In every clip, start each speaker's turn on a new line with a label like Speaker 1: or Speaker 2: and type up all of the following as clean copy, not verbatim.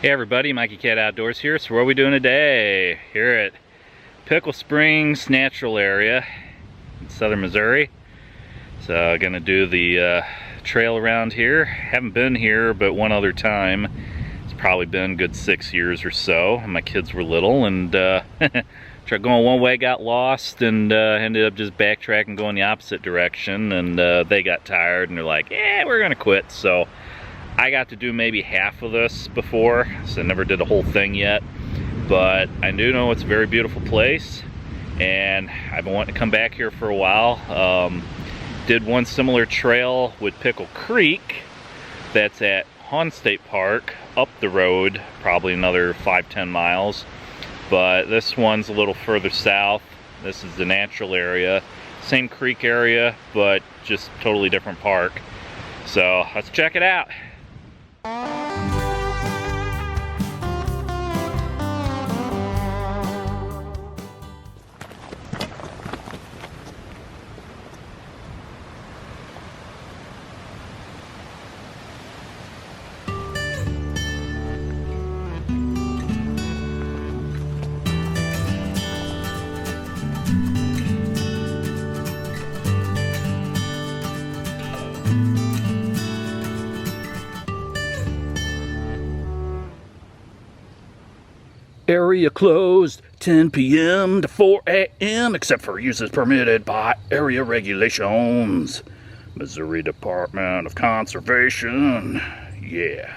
Speaker 1: Hey everybody, Mikeycat Outdoors here. So what are we doing today? Here at Pickle Springs Natural Area in southern Missouri. So gonna do the trail around here. Haven't been here but one other time. It's probably been a good 6 years or so. My kids were little and tried going one way, got lost, and ended up just backtracking, going the opposite direction, and they got tired and they're like, yeah, we're gonna quit. So I got to do maybe half of this before, so I never did the whole thing yet, but I do know it's a very beautiful place and I've been wanting to come back here for a while. Did one similar trail with Pickle Creek that's at Hawn State Park, up the road probably another 5-10 miles, but this one's a little further south. This is the natural area, same creek area but just totally different park. So let's check it out.
Speaker 2: Area closed 10 p.m. to 4 a.m. except for uses permitted by area regulations. Missouri Department of Conservation. Yeah.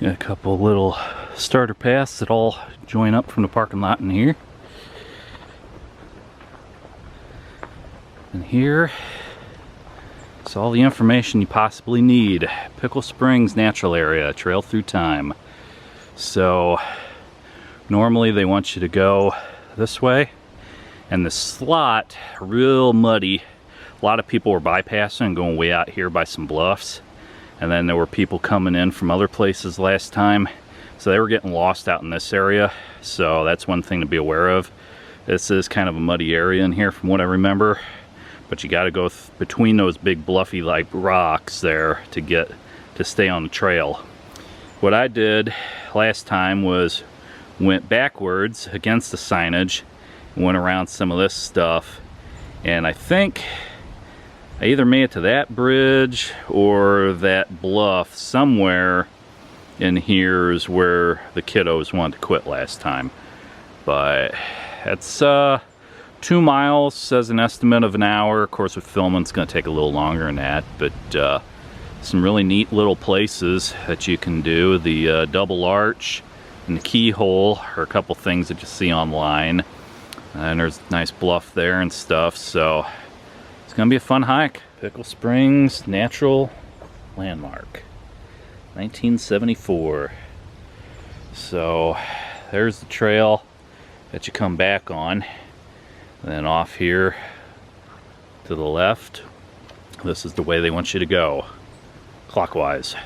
Speaker 2: Got a couple little starter paths that all join up from the parking lot in here. And here, it's all the information you possibly need. Pickle Springs Natural Area, trail through time. So normally they want you to go this way, and the slot, real muddy. A lot of people were bypassing and going way out here by some bluffs, and then there were people coming in from other places last time, so they were getting lost out in this area. So that's one thing to be aware of. This is kind of a muddy area in here from what I remember, but you got to go between those big bluffy like rocks there to stay on the trail. What I did last time was went backwards against the signage and went around some of this stuff, and I think I either made it to that bridge or that bluff. Somewhere in here is where the kiddos wanted to quit last time, but it's 2 miles, says an estimate of an hour. Of course with filming it's going to take a little longer than that, but some really neat little places that you can do. The double arch and the keyhole are a couple things that you see online, and there's a nice bluff there and stuff, so it's going to be a fun hike. Pickle Springs Natural Landmark, 1974. So there's the trail that you come back on. Then off here to the left, this is the way they want you to go, clockwise.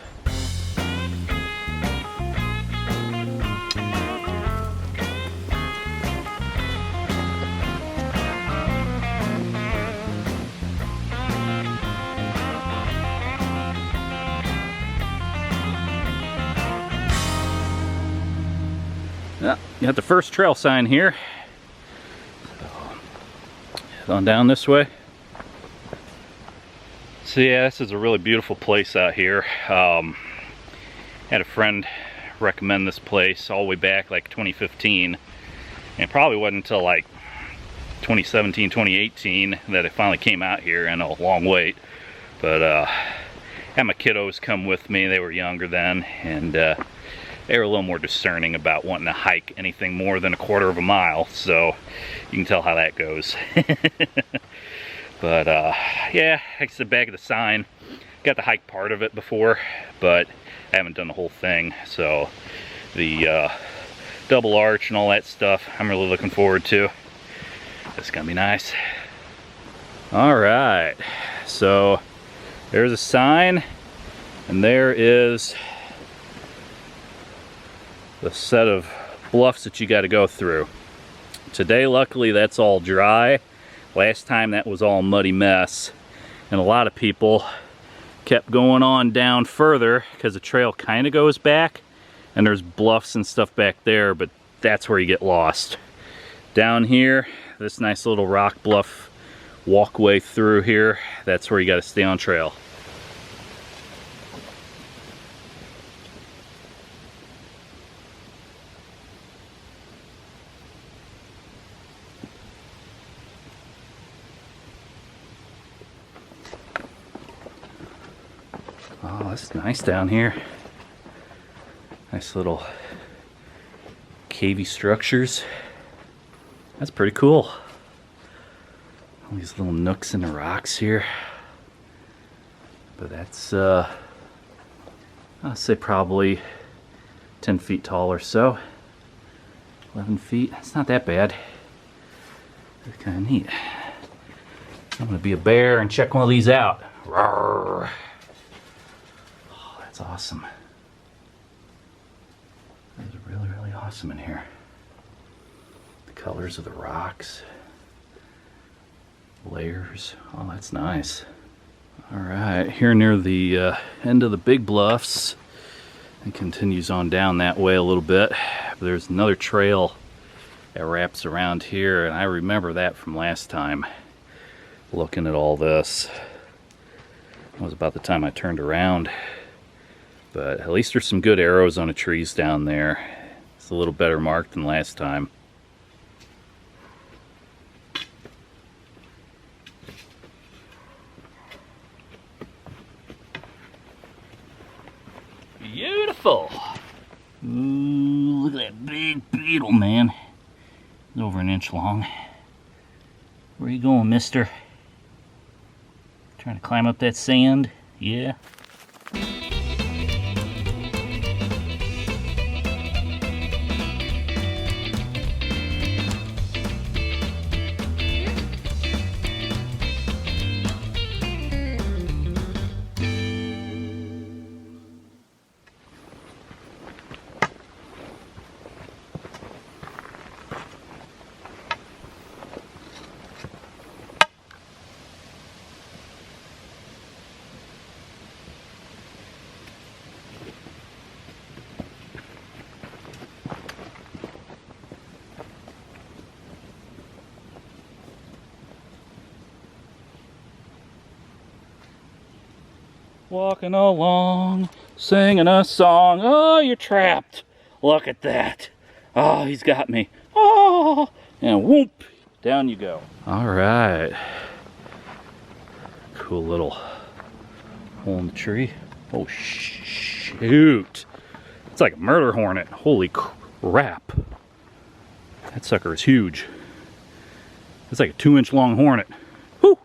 Speaker 2: Yeah, you got the first trail sign here. On down this way. So yeah, this is a really beautiful place out here. Had a friend recommend this place all the way back like 2015, and it probably wasn't until like 2017, 2018 that it finally came out here. I know, a long wait, but had my kiddos come with me. They were younger then, and they were a little more discerning about wanting to hike anything more than 1/4 mile, so you can tell how that goes. But yeah, it's the back of the sign. Got to hike part of it before, but I haven't done the whole thing. So the double arch and all that stuff, I'm really looking forward to. It's gonna be nice. All right, so there's a sign, and there is the set of bluffs that you got to go through. Today, luckily, that's all dry. Last time that was all a muddy mess, and a lot of people kept going on down further because the trail kind of goes back and there's bluffs and stuff back there, but that's where you get lost. Down here, this nice little rock bluff walkway through here, that's where you got to stay on trail. Oh, that's nice down here. Nice little cavey structures. That's pretty cool. All these little nooks in the rocks here. But that's, I'll say probably 10 feet tall or so. 11 feet. That's not that bad. It's kind of neat. I'm going to be a bear and check one of these out. Rawr. Oh, that's awesome. It's really, really awesome in here. The colors of the rocks, layers. Oh, that's nice. All right, here near the end of the big bluffs, it continues on down that way a little bit. But there's another trail that wraps around here, and I remember that from last time looking at all this. It was about the time I turned around. But at least there's some good arrows on the trees down there. It's a little better marked than last time. Beautiful! Ooh, look at that big beetle, man. It's over an inch long. Where you going, mister? Trying to climb up that sand? Yeah. Walking along, singing a song. Oh, you're trapped. Look at that. Oh, he's got me. Oh, and whoop, down you go. All right. Cool little hole in the tree. Oh, shoot. It's like a murder hornet. Holy crap. That sucker is huge. It's like a 2-inch long hornet. Whew.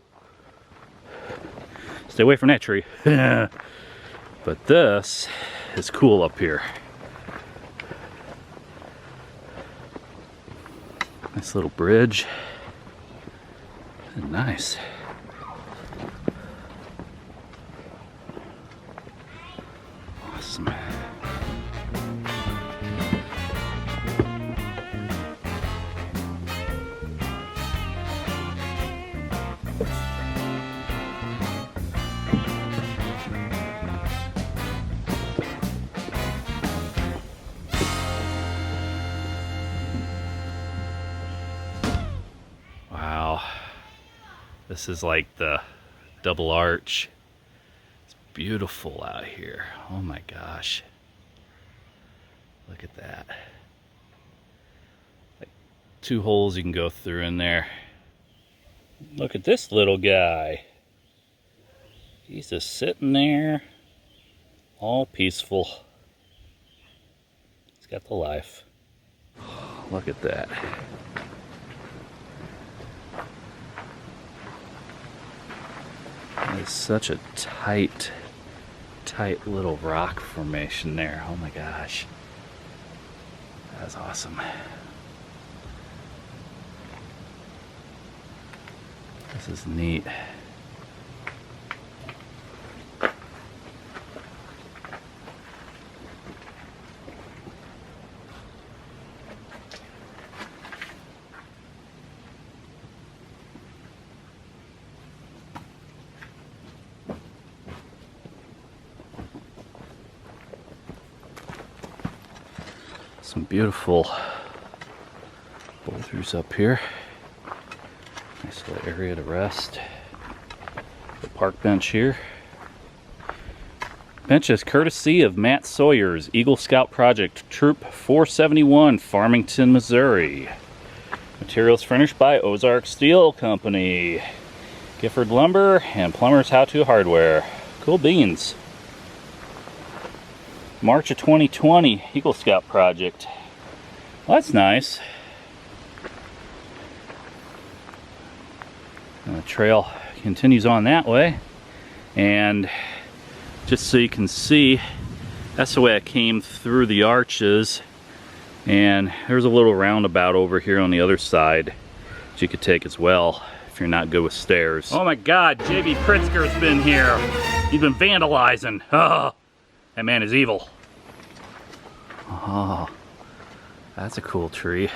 Speaker 2: Stay away from that tree. But this is cool up here. Nice little bridge. And nice. Awesome. This is like the double arch. It's beautiful out here. Oh my gosh. Look at that. Like 2 holes you can go through in there. Look at this little guy. He's just sitting there, all peaceful. He's got the life. Look at that. It's such a tight little rock formation there. Oh my gosh. That's awesome. This is neat. Some beautiful boulders up here. Nice little area to rest. The park bench here. Bench is courtesy of Matt Sawyer's Eagle Scout Project, Troop 471, Farmington, Missouri. Materials furnished by Ozark Steel Company, Gifford Lumber, and Plumber's How-To Hardware. Cool beans. March of 2020, Eagle Scout Project. Well, that's nice. And the trail continues on that way. And just so you can see, that's the way I came through the arches. And there's a little roundabout over here on the other side that you could take as well if you're not good with stairs. Oh my God, JB Pritzker's been here. He's been vandalizing. Oh, that man is evil. Oh, that's a cool tree.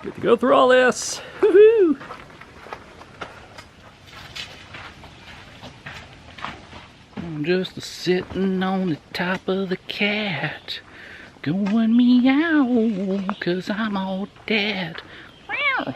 Speaker 2: Get to go through all this. Woohoo! I'm just sitting on the top of the cat, going meow, 'cause I'm all dead. Meow.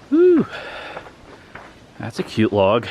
Speaker 2: Whew. That's a cute log.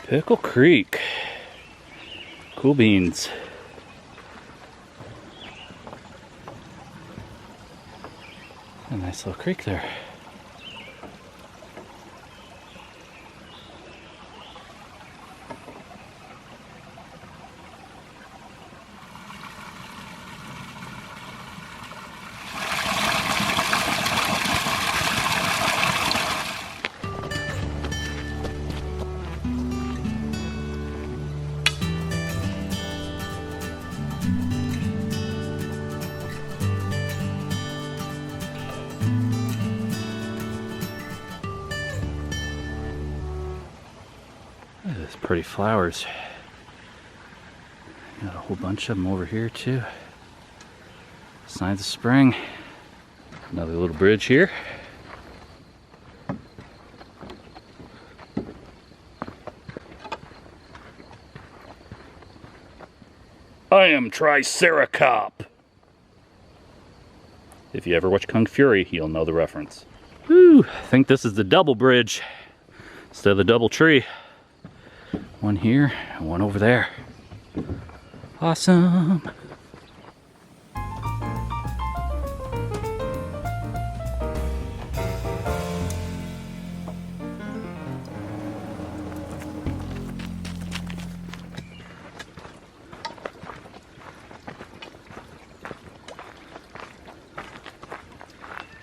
Speaker 2: Pickle Creek. Cool beans. A nice little creek there. There's pretty flowers. Got a whole bunch of them over here too. Signs of spring. Another little bridge here. I am Triceracop. If you ever watch Kung Fury, you'll know the reference. Woo! I think this is the double bridge instead of the double tree. One here and one over there. Awesome.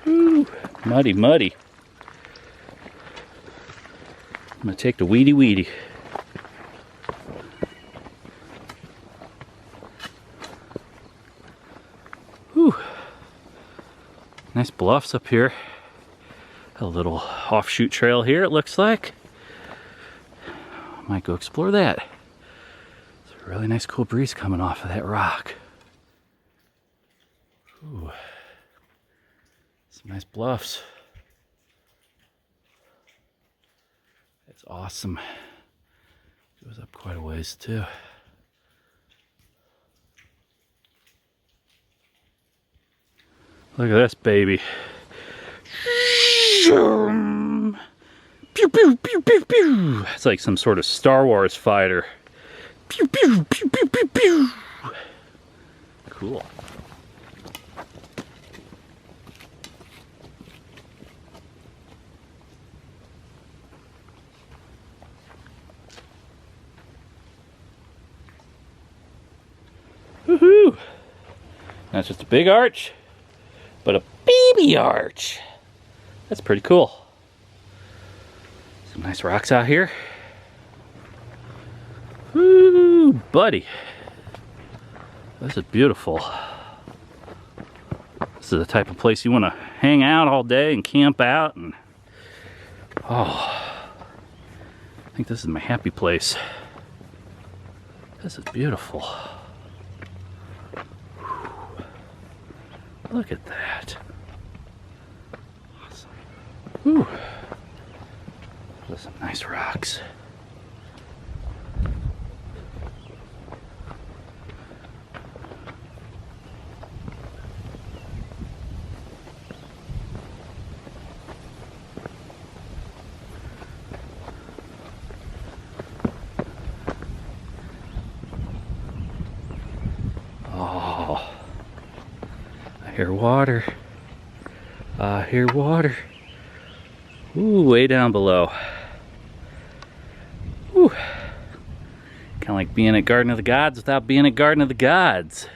Speaker 2: Woo, muddy, muddy. I'm gonna take the weedy weedy. Whew. Nice bluffs up here. A little offshoot trail here, it looks like. Might go explore that. It's a really nice cool breeze coming off of that rock. Ooh. Some nice bluffs. That's awesome. Goes up quite a ways too. Look at this baby. Pew, pew, pew, pew, pew. It's like some sort of Star Wars fighter. Pew, pew, pew, pew, pew, pew. Cool. Woohoo! That's just a big arch, but a baby arch. That's pretty cool. Some nice rocks out here. Woo, buddy. This is beautiful. This is the type of place you want to hang out all day and camp out, and oh, I think this is my happy place. This is beautiful. Look at that. Awesome. Whew. Those are some nice rocks. I hear water. I hear water. Ooh, way down below. Ooh. Kind of like being at Garden of the Gods without being at Garden of the Gods.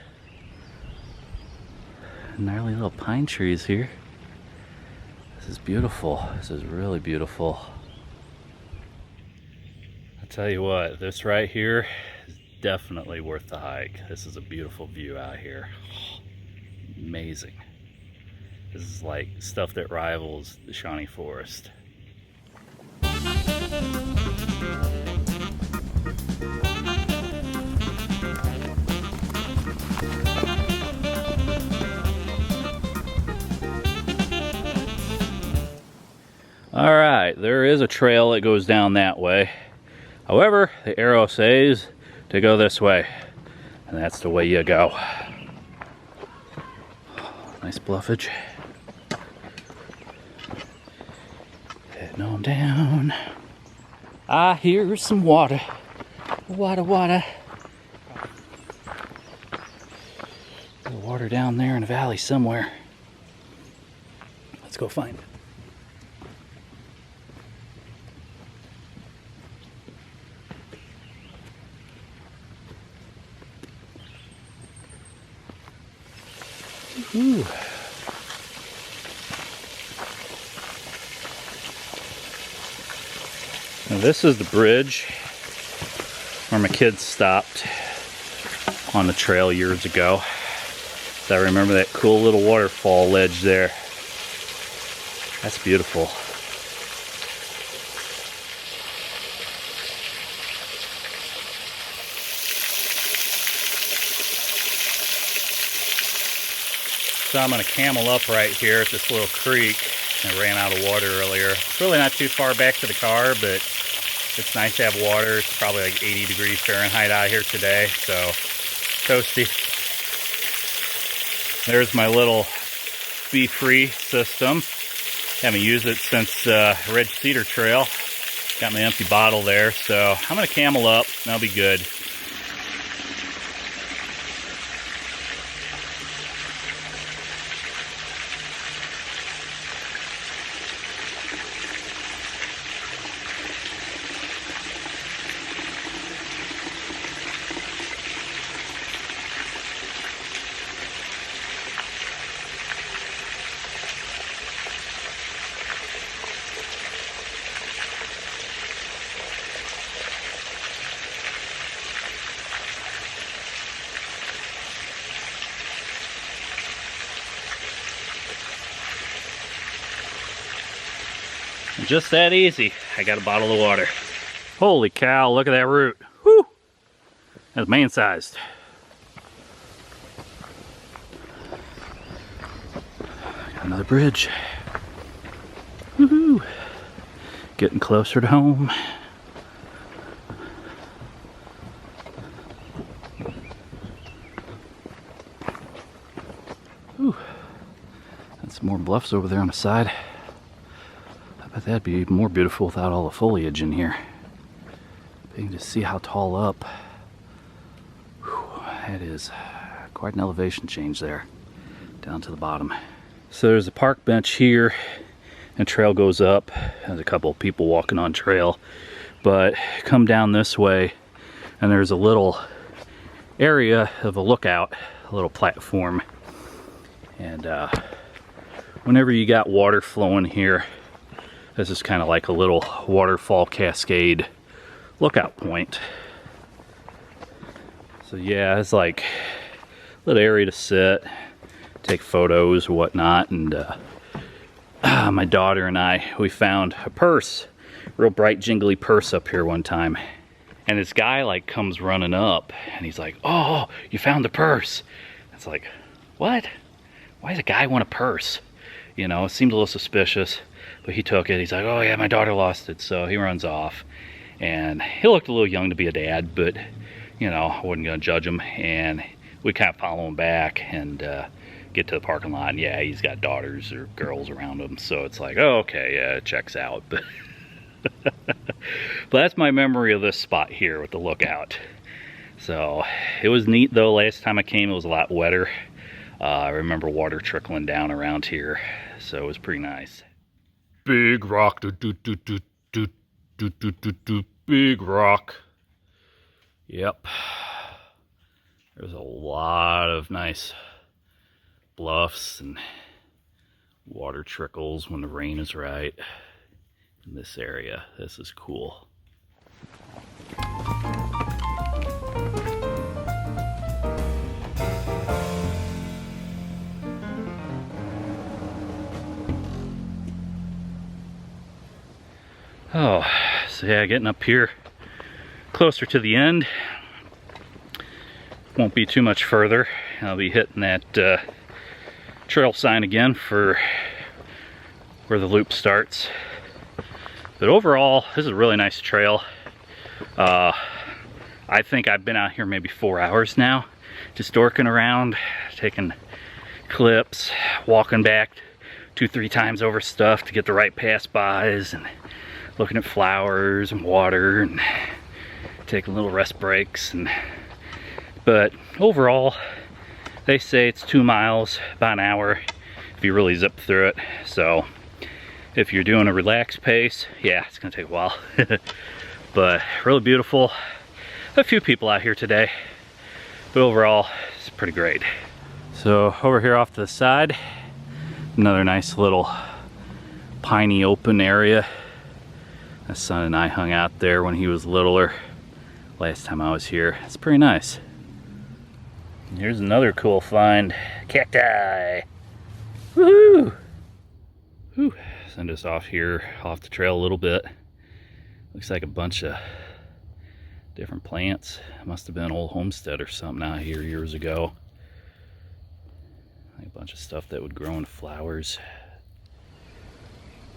Speaker 2: Gnarly little pine trees here. This is beautiful. This is really beautiful. I'll tell you what, this right here is definitely worth the hike. This is a beautiful view out here. Amazing. This is like stuff that rivals the Shawnee Forest. Alright, there is a trail that goes down that way. However, the arrow says to go this way, and that's the way you go. Nice bluffage. Heading on down. I hear some water. Water, water. There's water down there in the valley somewhere. Let's go find it. Ooh. Now this is the bridge where my kids stopped on the trail years ago. So I remember that cool little waterfall ledge there. That's beautiful. So I'm going to camel up right here at this little creek. I ran out of water earlier. It's really not too far back to the car, but it's nice to have water. It's probably like 80 degrees Fahrenheit out here today, so toasty. There's my little Be Free system. Haven't used it since Red Cedar Trail. Got my empty bottle there, so I'm going to camel up. That'll be good. Just that easy. I got a bottle of water. Holy cow, look at that root. Whew! That's man-sized. Got another bridge. Woohoo! Getting closer to home. Whew. And some more bluffs over there on the side. that'd be more beautiful without all the foliage in here. But you can just see how tall up. Whew, that is quite an elevation change there, down to the bottom. So there's a park bench here, and trail goes up. There's a couple of people walking on trail, but come down this way, and there's a little area of a lookout, a little platform. And whenever you got water flowing here, this is kind of like a little waterfall cascade lookout point. So yeah, it's like a little area to sit, take photos, whatnot. And my daughter and we found a purse, real bright jingly purse up here one time. And this guy like comes running up and he's like, "Oh, you found the purse." It's like, what? Why does a guy want a purse? You know, it seemed a little suspicious, but he took it. He's like, "Oh yeah, my daughter lost it." So he runs off, and he looked a little young to be a dad, but you know, I wasn't gonna judge him. And we kind of follow him back and get to the parking lot, and yeah, he's got daughters or girls around him. So it's like, oh, okay, yeah, it checks out. But but that's my memory of this spot here with the lookout. So it was neat though. Last time I came, it was a lot wetter. I remember water trickling down around here, so it was pretty nice. Big rock, big rock. Yep. There's a lot of nice bluffs and water trickles when the rain is right in this area. This is cool. Oh, so yeah, getting up here closer to the end. Won't be too much further. I'll be hitting that trail sign again for where the loop starts. But overall, this is a really nice trail. I think I've been out here maybe 4 hours now, just dorking around, taking clips, walking back 2-3 times over stuff to get the right pass-bys, and looking at flowers and water and taking little rest breaks. But overall, they say it's 2 miles, about an hour if you really zip through it. So if you're doing a relaxed pace, yeah, it's gonna take a while. But really beautiful. A few people out here today, but overall, it's pretty great. So over here off to the side, another nice little piney open area. My son and I hung out there when he was littler last time I was here. It's pretty nice. And here's another cool find. Cacti! Woohoo! Whew. Send us off here, off the trail a little bit. Looks like a bunch of different plants. Must have been an old homestead or something out here years ago. A bunch of stuff that would grow into flowers.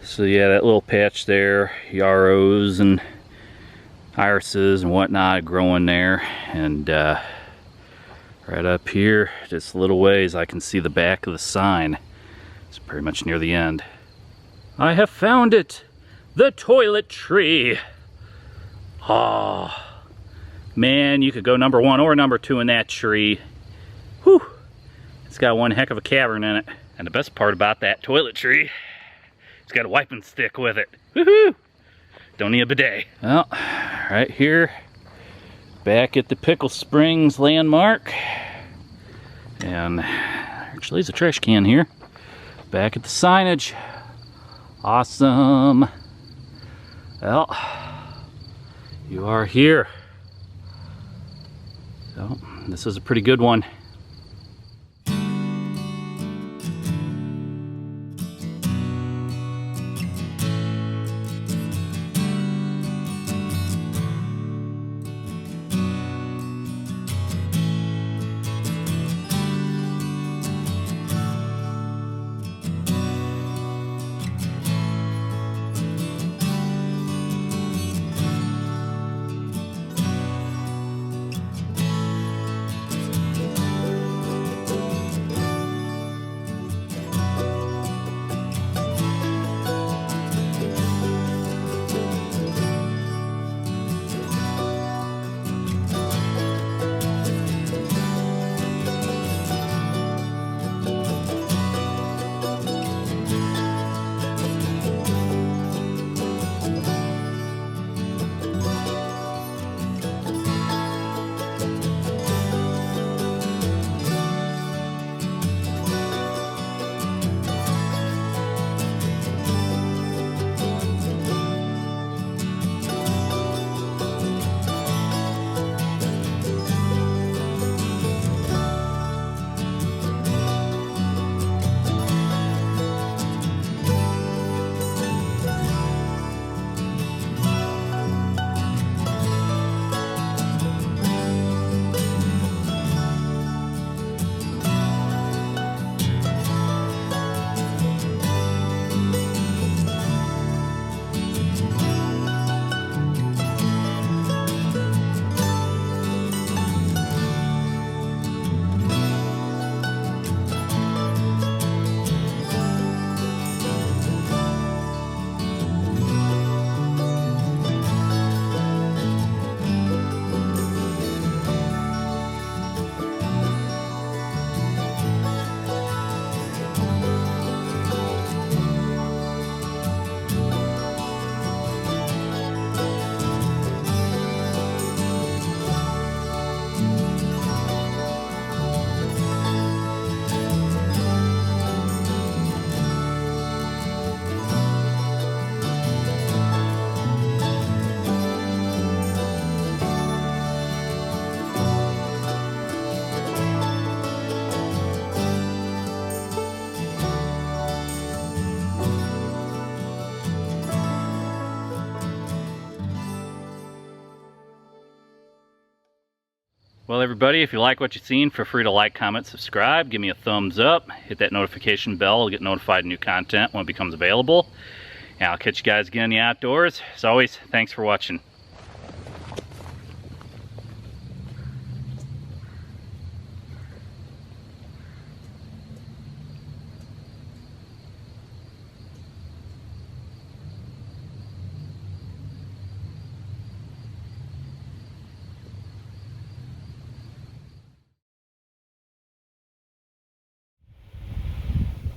Speaker 2: So yeah, that little patch there, yarrows and irises and whatnot growing there. And right up here, just a little ways, I can see the back of the sign. It's pretty much near the end. I have found it! The toilet tree! Oh, man, you could go number 1 or number 2 in that tree. Whew! It's got one heck of a cavern in it. And the best part about that toilet tree, it's got a wiping stick with it. Woohoo! Don't need a bidet. Well, right here, back at the Pickle Springs landmark. And actually, there's a trash can here. Back at the signage. Awesome. Well, you are here. So, this is a pretty good one.
Speaker 1: Well, everybody, if you like what you've seen, feel free to like, comment, subscribe, give me a thumbs up, hit that notification bell to get notified of new content when it becomes available. And I'll catch you guys again in the outdoors. As always, thanks for watching.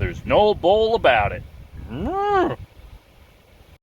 Speaker 1: There's no bull about it.